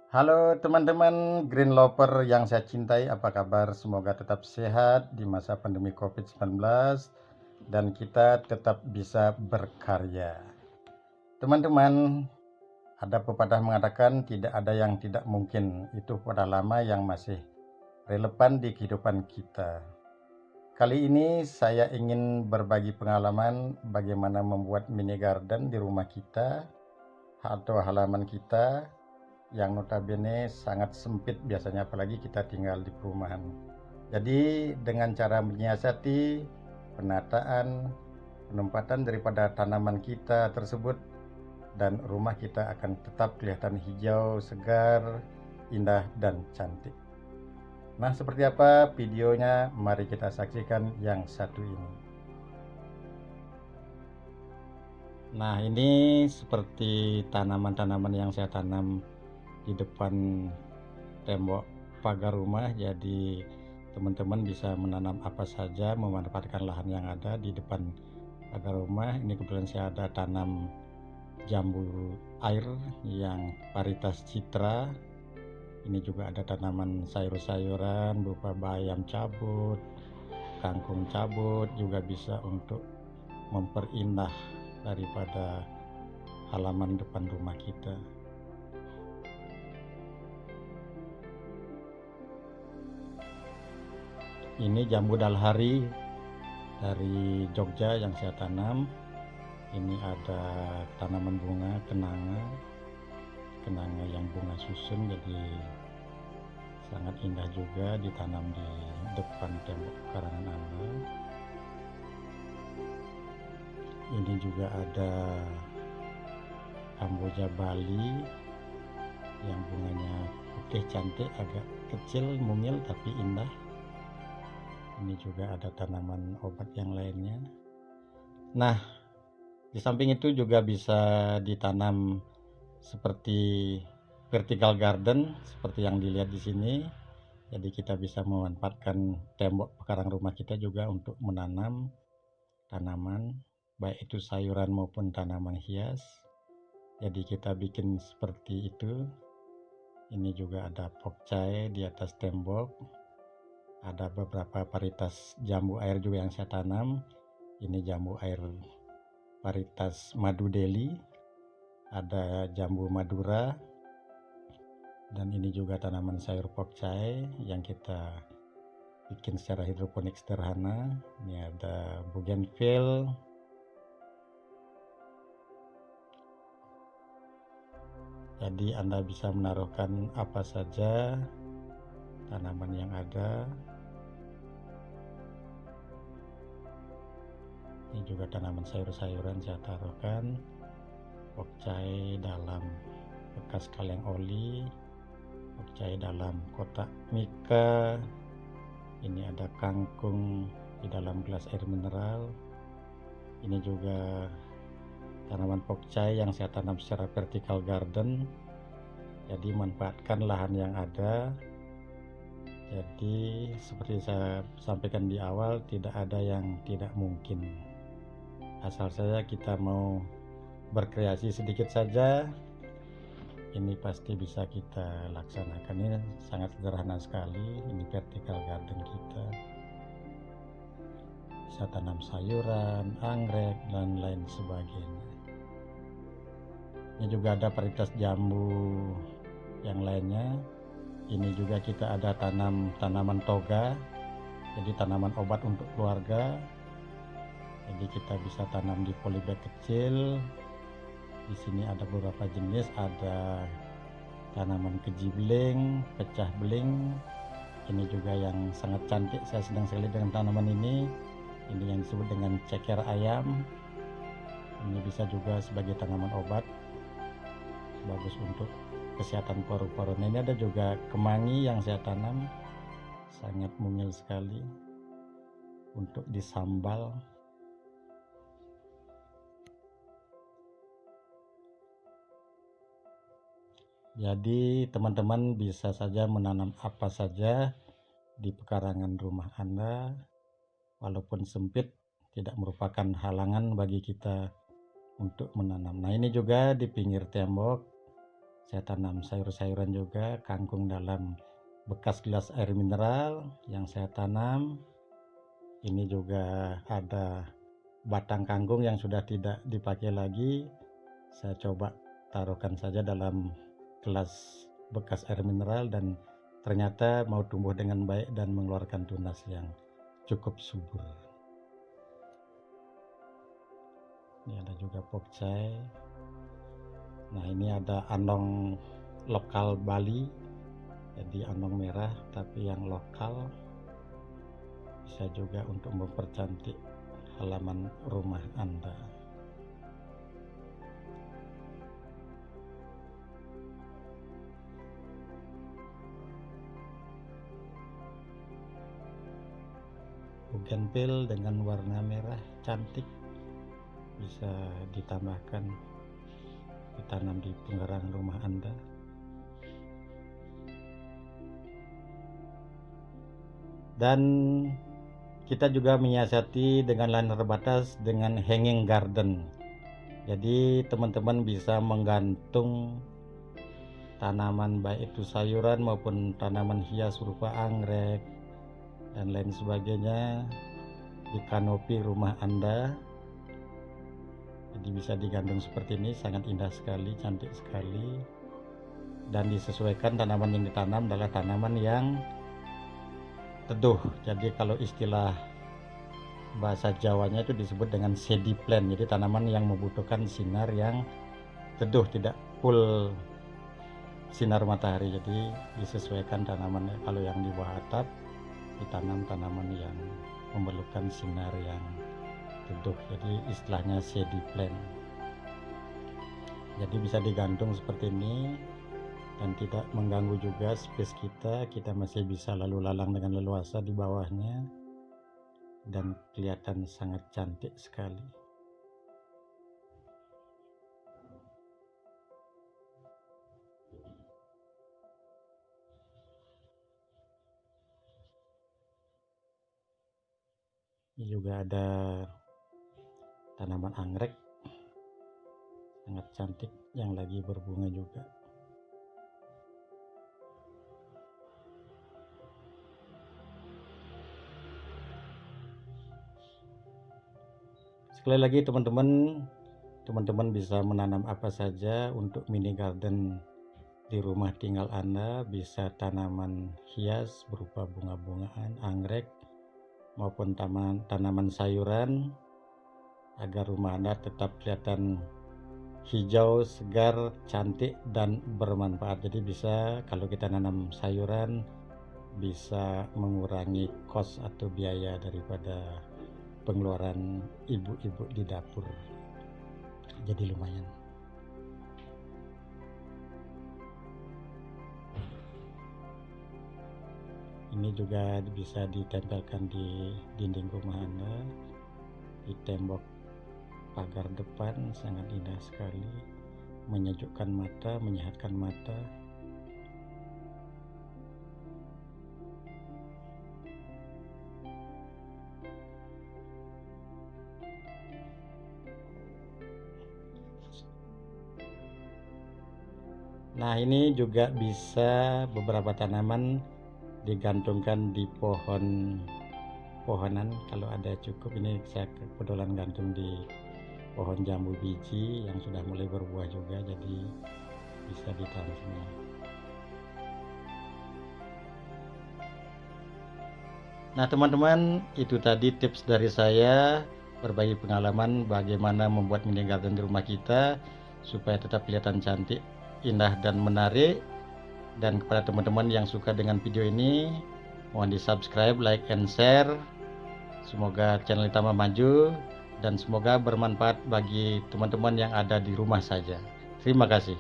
Halo teman-teman Green Lover yang saya cintai, apa kabar? Semoga tetap sehat di masa pandemi COVID-19 dan kita tetap bisa berkarya. Teman-teman, ada pepatah mengatakan tidak ada yang tidak mungkin. Itu pepatah lama yang masih relevan di kehidupan kita. Kali ini saya ingin berbagi pengalaman bagaimana membuat mini garden di rumah kita atau halaman kita yang notabene sangat sempit biasanya, apalagi kita tinggal di perumahan. Jadi dengan cara menyiasati penataan, penempatan daripada tanaman kita tersebut, dan rumah kita akan tetap kelihatan hijau, segar, indah, dan cantik. Nah, seperti apa videonya? Mari kita saksikan yang satu ini. Nah, ini seperti tanaman-tanaman yang saya tanam di depan tembok pagar rumah. Jadi teman-teman bisa menanam apa saja, memanfaatkan lahan yang ada di depan pagar rumah. Ini kebetulan saya ada tanam jambu air yang varietas citra. Ini juga ada tanaman sayur-sayuran berupa bayam cabut, kangkung cabut, juga bisa untuk memperindah daripada halaman depan rumah kita. Ini jambu dalhari dari Jogja yang saya tanam. Ini ada tanaman bunga kenanga yang bunga susun, jadi sangat indah juga ditanam di depan tembok karangan anda. Ini juga ada kamboja Bali yang bunganya putih cantik, agak kecil mungil tapi indah. Ini juga ada tanaman obat yang lainnya. Nah, di samping itu juga bisa ditanam seperti vertical garden seperti yang dilihat di sini. Jadi kita bisa memanfaatkan tembok pekarangan rumah kita juga untuk menanam tanaman, baik itu sayuran maupun tanaman hias. Jadi kita bikin seperti itu. Ini juga ada pokcai di atas tembok. Ada beberapa varietas jambu air juga yang saya tanam. Ini jambu air varietas madu Delhi, ada jambu madura, dan ini juga tanaman sayur pokcai yang kita bikin secara hidroponik sederhana. Ini ada bougainville, jadi Anda bisa menaruhkan apa saja tanaman yang ada. Ini juga tanaman sayur-sayuran saya taruhkan, pokcai dalam bekas kaleng oli, pokcai dalam kotak mika. Ini ada kangkung di dalam gelas air mineral. Ini juga tanaman pokcai yang saya tanam secara vertical garden. Jadi manfaatkan lahan yang ada. Jadi seperti saya sampaikan di awal, tidak ada yang tidak mungkin. Asal saja kita mau berkreasi sedikit saja, ini pasti bisa kita laksanakan. Ini sangat sederhana sekali. Ini vertical garden kita. Bisa tanam sayuran, anggrek, dan lain sebagainya. Ini juga ada varietas jambu yang lainnya. Ini juga kita ada tanam tanaman toga, jadi tanaman obat untuk keluarga. Jadi kita bisa tanam di polybag kecil. Di sini ada beberapa jenis, ada tanaman kejibling, pecah beling. Ini juga yang sangat cantik, saya sedang sekali dengan tanaman ini. Ini yang disebut dengan ceker ayam. Ini bisa juga sebagai tanaman obat, bagus untuk kesehatan paru-paru. Nah, ini ada juga kemangi yang saya tanam, sangat mungil sekali untuk disambal. Jadi teman-teman bisa saja menanam apa saja di pekarangan rumah Anda, walaupun sempit, tidak merupakan halangan bagi kita untuk menanam. Nah, ini juga di pinggir tembok Saya tanam sayur-sayuran juga, kangkung dalam bekas gelas air mineral yang saya tanam. Ini juga ada batang kangkung yang sudah tidak dipakai lagi. Saya coba taruhkan saja dalam gelas bekas air mineral dan ternyata mau tumbuh dengan baik dan mengeluarkan tunas yang cukup subur. Ini ada juga pokcai. Nah, ini ada andong lokal Bali, jadi andong merah tapi yang lokal, bisa juga untuk mempercantik halaman rumah Anda. Bougainville dengan warna merah cantik, bisa ditambahkan ditanam di penggerangan rumah Anda. Dan kita juga menyiasati dengan lahan terbatas dengan hanging garden. Jadi teman-teman bisa menggantung tanaman baik itu sayuran maupun tanaman hias berupa anggrek dan lain sebagainya di kanopi rumah Anda. Jadi bisa digantung seperti ini, sangat indah sekali, cantik sekali. Dan disesuaikan tanaman yang ditanam adalah tanaman yang teduh. Jadi kalau istilah bahasa Jawanya itu disebut dengan shady plant. Jadi tanaman yang membutuhkan sinar yang teduh, tidak full sinar matahari. Jadi disesuaikan tanamannya. Kalau yang di bawah atap ditanam tanaman yang memerlukan sinar yang teduh, jadi istilahnya shady plant. Jadi bisa digantung seperti ini dan tidak mengganggu juga space kita masih bisa lalu lalang dengan leluasa di bawahnya dan kelihatan sangat cantik sekali. Ini juga ada tanaman anggrek sangat cantik yang lagi berbunga juga. Sekali lagi teman-teman bisa menanam apa saja untuk mini garden di rumah tinggal Anda. Bisa tanaman hias berupa bunga-bungaan, anggrek, maupun tanaman sayuran agar rumah Anda tetap kelihatan hijau, segar, cantik, dan bermanfaat. Jadi bisa kalau kita nanam sayuran bisa mengurangi kos atau biaya daripada pengeluaran ibu-ibu di dapur. Jadi lumayan. Ini juga bisa ditempelkan di dinding rumah Anda, di tembok pagar depan, sangat indah sekali, menyejukkan mata, menyehatkan mata. Nah, ini juga bisa beberapa tanaman digantungkan di pohonan kalau ada cukup. Ini saya kebetulan gantung di pohon jambu biji yang sudah mulai berbuah juga, jadi bisa ditanam semua. Nah teman-teman, itu tadi tips dari saya berbagi pengalaman bagaimana membuat mini garden di rumah kita supaya tetap kelihatan cantik, indah, dan menarik. Dan kepada teman-teman yang suka dengan video ini, mohon di subscribe, like, and share. Semoga channel ini tambah maju dan semoga bermanfaat bagi teman-teman yang ada di rumah saja. Terima kasih.